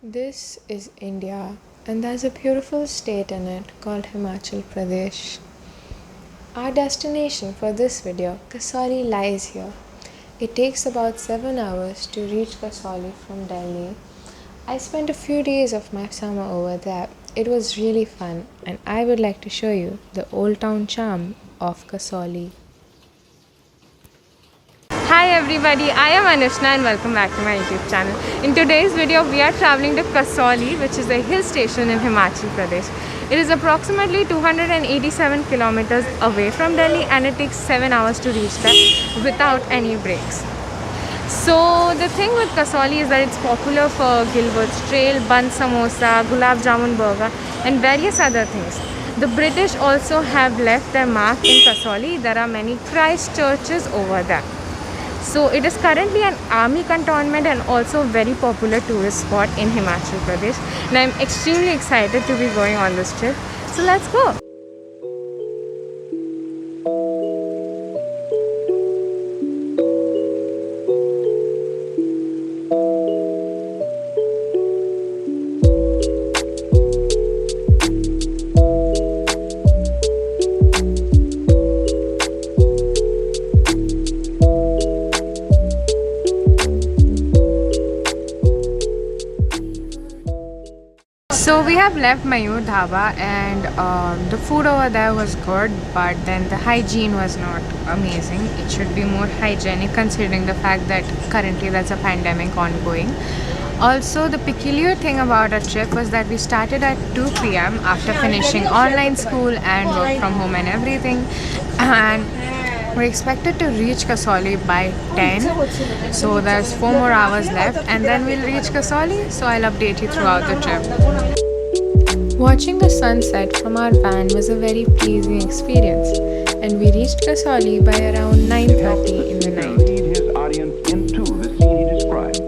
This is India, and there's a beautiful state in it called Himachal Pradesh. Our destination for this video, Kasauli, lies here. It takes about 7 hours to reach Kasauli from Delhi. I spent a few days of my summer over there. It was really fun, and I would like to show you the old town charm of Kasauli. Hi everybody, I am Anushna and welcome back to my YouTube channel. In today's video, we are traveling to Kasauli, which is a hill station in Himachal Pradesh. It is approximately 287 kilometers away from Delhi and it takes 7 hours to reach there without any breaks. So the thing with Kasauli is that it's popular for Gilbert's Trail, bun samosa, gulab jamun burger and various other things. The British also have left their mark in Kasauli. There are many Christ churches over there. So it is currently an army cantonment and also a very popular tourist spot in Himachal Pradesh. And I'm extremely excited to be going on this trip. So let's go. So we have left Mayur Dhaba and the food over there was good, but then the hygiene was not amazing. It should be more hygienic considering the fact that currently there's a pandemic ongoing. Also, the peculiar thing about our trip was that we started at 2 p.m. after finishing online school and work from home and everything, and we're expected to reach Kasauli by 10. So there's 4 more hours left and then we'll reach Kasauli. So I'll update you throughout the trip. Watching the sunset from our van was a very pleasing experience, and we reached Kasauli by around 9:30 in the night. Lead his audience into the scene he described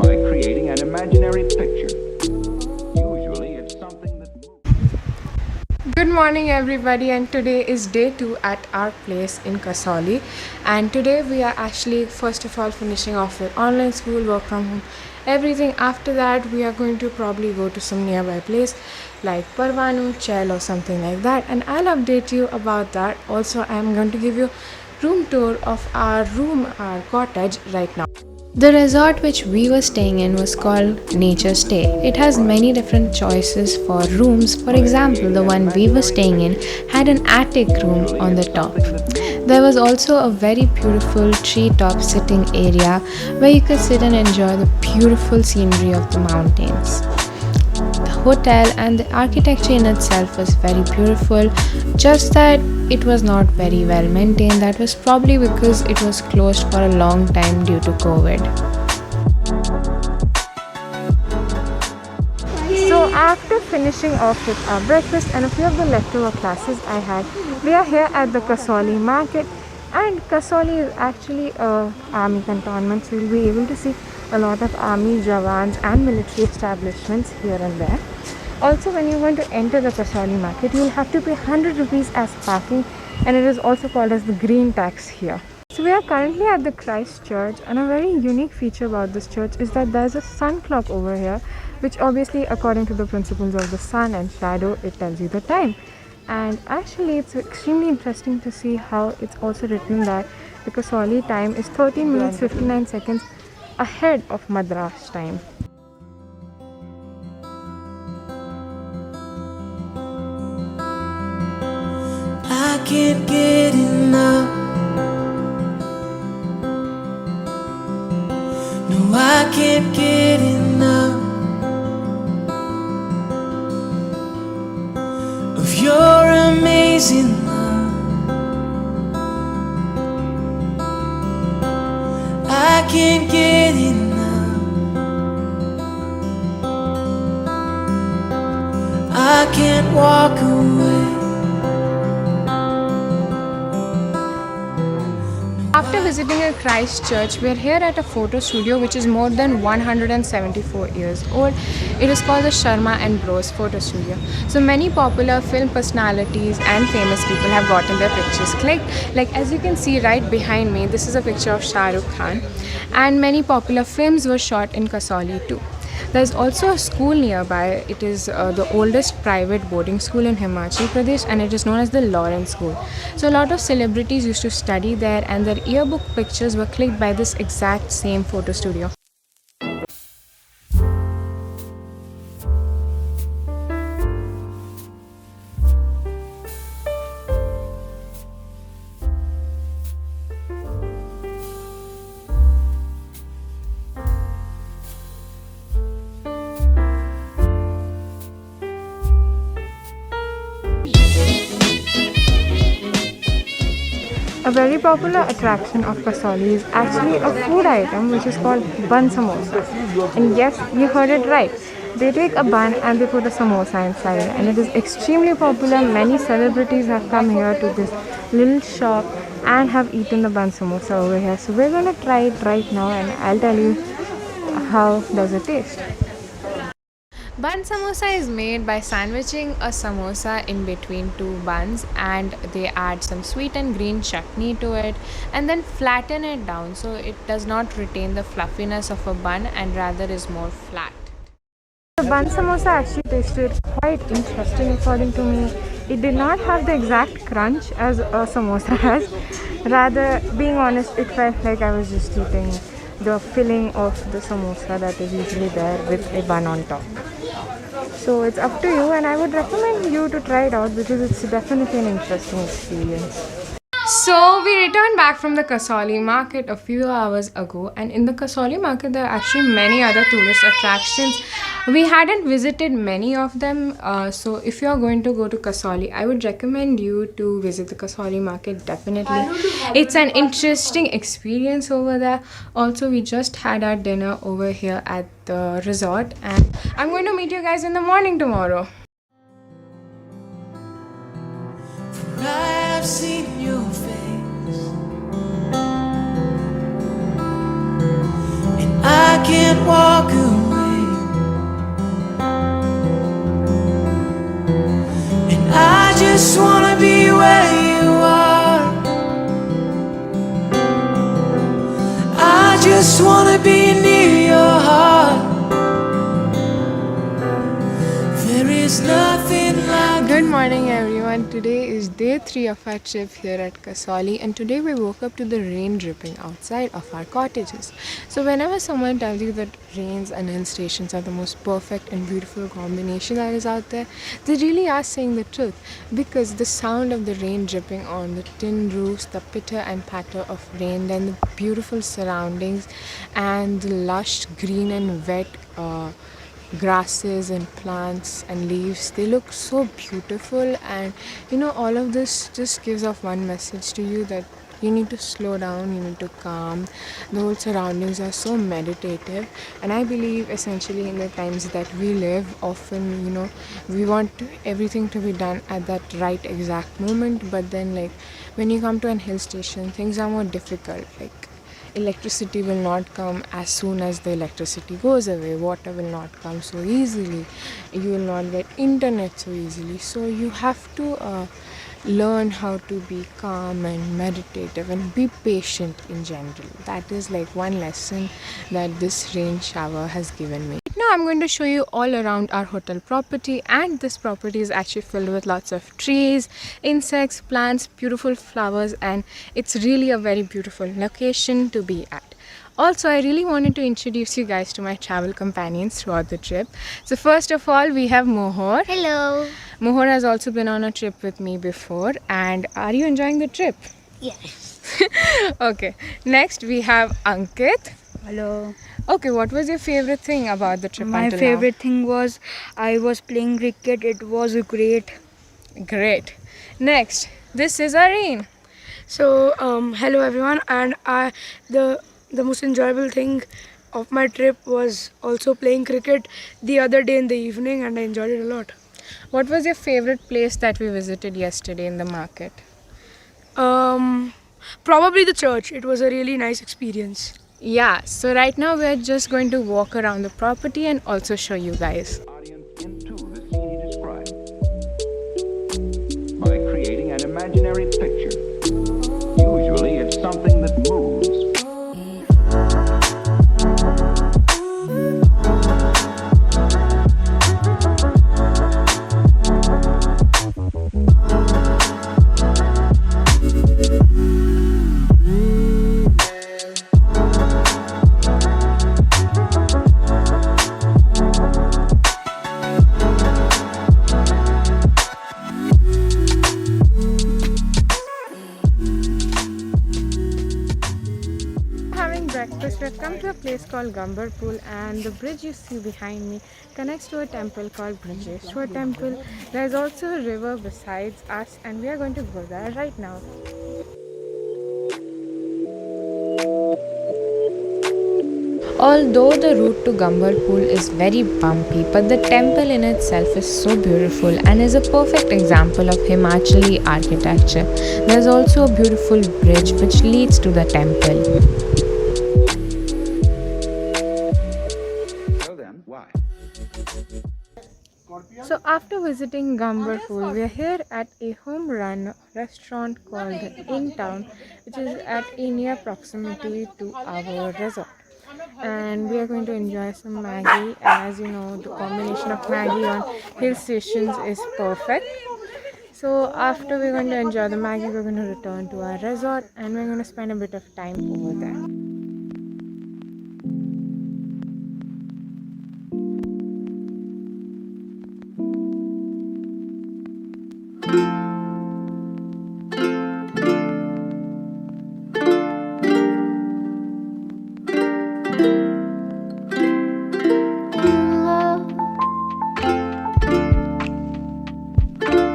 by creating an imaginary picture. Usually it's something that moves. Good morning everybody, and today is day 2 at our place in Kasauli, and today we are actually first of all finishing off with online school, work from home, everything. After that we are going to probably go to some nearby place like Parvanu, Chel or something like that, and I'll update you about that. Also, I'm going to give you room tour of our cottage right now. The resort which we were staying in was called Nature Stay. It has many different choices for rooms. For example, the one we were staying in had an attic room on the top. There was also a very beautiful treetop sitting area where you could sit and enjoy the beautiful scenery of the mountains. The hotel and the architecture in itself was very beautiful, just that it was not very well maintained. That was probably because it was closed for a long time due to COVID. So after finishing off with our breakfast and a few of the leftover classes I had, we are here at the Kasauli market, and Kasauli is actually a army cantonment, so you'll be able to see a lot of army jawans and military establishments here and there. Also, when you're going to enter the Kasauli market, you'll have to pay 100 rupees as parking, and it is also called as the green tax here. So we are currently at the Christ Church, and a very unique feature about this church is that there's a sun clock over here, which obviously, according to the principles of the sun and shadow, it tells you the time. And actually it's extremely interesting to see how it's also written that the Kasauli time is 13 minutes 59 seconds ahead of Madras time. I can't get enough. No, I can't get enough of your amazing love. I can't get enough. I can't walk away. After visiting a Christchurch. We're here at a photo studio which is more than 174 years old. It is called the Sharma and Bros Photo Studio. So many popular film personalities and famous people have gotten their pictures clicked. Like as you can see right behind me, this is a picture of Shah Rukh Khan, and many popular films were shot in Kasauli too. There's also a school nearby. It is the oldest private boarding school in Himachal Pradesh, and it is known as the Lawrence School. So a lot of celebrities used to study there, and their yearbook pictures were clicked by this exact same photo studio. A very popular attraction of Kasauli is actually a food item which is called bun samosa. And yes, you heard it right. They take a bun and they put a samosa inside, and it is extremely popular. Many celebrities have come here to this little shop and have eaten the bun samosa over here. So we're going to try it right now, and I'll tell you how does it taste. Bun samosa is made by sandwiching a samosa in between two buns, and they add some sweet and green chutney to it and then flatten it down so it does not retain the fluffiness of a bun and rather is more flat. The bun samosa actually tasted quite interesting according to me. It did not have the exact crunch as a samosa has. Rather, being honest, it felt like I was just eating the filling of the samosa that is usually there with a bun on top. So it's up to you, and I would recommend you to try it out because it's definitely an interesting experience. So we returned back from the Kasauli market a few hours ago, and in the Kasauli market there are actually many other tourist attractions. We hadn't visited many of them, so if you are going to go to Kasauli, I would recommend you to visit the Kasauli market definitely. It's an interesting experience over there. Also, we just had our dinner over here at the resort, and I'm going to meet you guys in the morning tomorrow. I've seen your face, and I can't walk away, and I just wanna be where you are. I just wanna be near your heart. There is nothing like Good morning everyone. Today is day 3 of our trip here at Kasauli, and today we woke up to the rain dripping outside of our cottages. So whenever someone tells you that rains and hill stations are the most perfect and beautiful combination that is out there, they really are saying the truth, because the sound of the rain dripping on the tin roofs, the pitter and patter of rain, then the beautiful surroundings and the lush green and wet grasses and plants and leaves, they look so beautiful. And all of this just gives off one message to you, that you need to slow down, you need to calm. The whole surroundings are so meditative, and I believe essentially in the times that we live, often we want everything to be done at that right exact moment, but then like when you come to an hill station, things are more difficult. Like electricity will not come as soon as the electricity goes away, water will not come so easily, you will not get internet so easily. So you have to learn how to be calm and meditative and be patient in general. That is like one lesson that this rain shower has given me. Now I'm going to show you all around our hotel property, and this property is actually filled with lots of trees, insects, plants, beautiful flowers, and it's really a very beautiful location to be at. Also, I really wanted to introduce you guys to my travel companions throughout the trip. So first of all, we have Mohor. Hello. Mohor has also been on a trip with me before, and are you enjoying the trip? Yes. Okay. Next, we have Ankit. Hello. Okay, what was your favorite thing about the trip My until favorite thing was I was playing cricket. It was great. now? Great. Next, this is Areen. So, hello everyone, and the most enjoyable thing of my trip was also playing cricket the other day in the evening, and I enjoyed it a lot. What was your favorite place that we visited yesterday in the market? Um, probably the church. It was a really nice experience. Yeah, so right now we're just going to walk around the property and also show you guys. Audience into the scene he described by creating an imaginary picture. Usually it's something that moves. Having breakfast, we've come to a place called Gambar Pool, and the bridge you see behind me connects to a temple called Brajeshwar Temple. There's also a river besides us, and we are going to go there right now. Although the route to Gambar Pool is very bumpy, but the temple in itself is so beautiful and is a perfect example of Himachali architecture. There's also a beautiful bridge which leads to the temple. So then, why? So after visiting Gambar Pool, we are here at a home run restaurant called In Town, which is at a near proximity to our resort. And we are going to enjoy some Maggie. And as you know, the combination of Maggie on hill stations is perfect. So after we're going to enjoy the Maggie, we're going to return to our resort and we're going to spend a bit of time over there.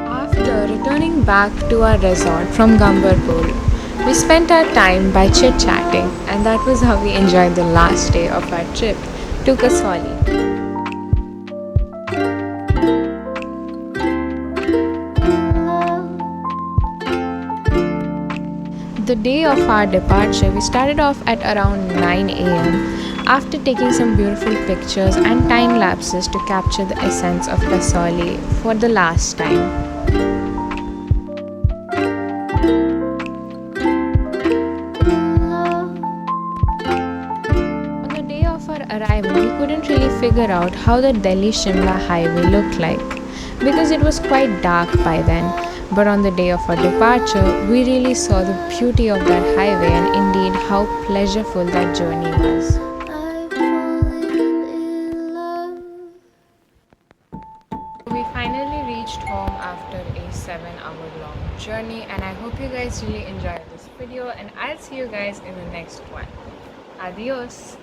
After returning back to our resort from Gambar Pool, we spent our time by chit-chatting, and that was how we enjoyed the last day of our trip to Kasauli. The day of our departure, we started off at around 9 am after taking some beautiful pictures and time lapses to capture the essence of Kasauli for the last time. On the day of our arrival, we couldn't really figure out how the Delhi-Shimla highway looked like because it was quite dark by then. But on the day of our departure, we really saw the beauty of that highway and indeed how pleasureful that journey was. We finally reached home after a 7-hour long journey, and I hope you guys really enjoyed this video, and I'll see you guys in the next one. Adios!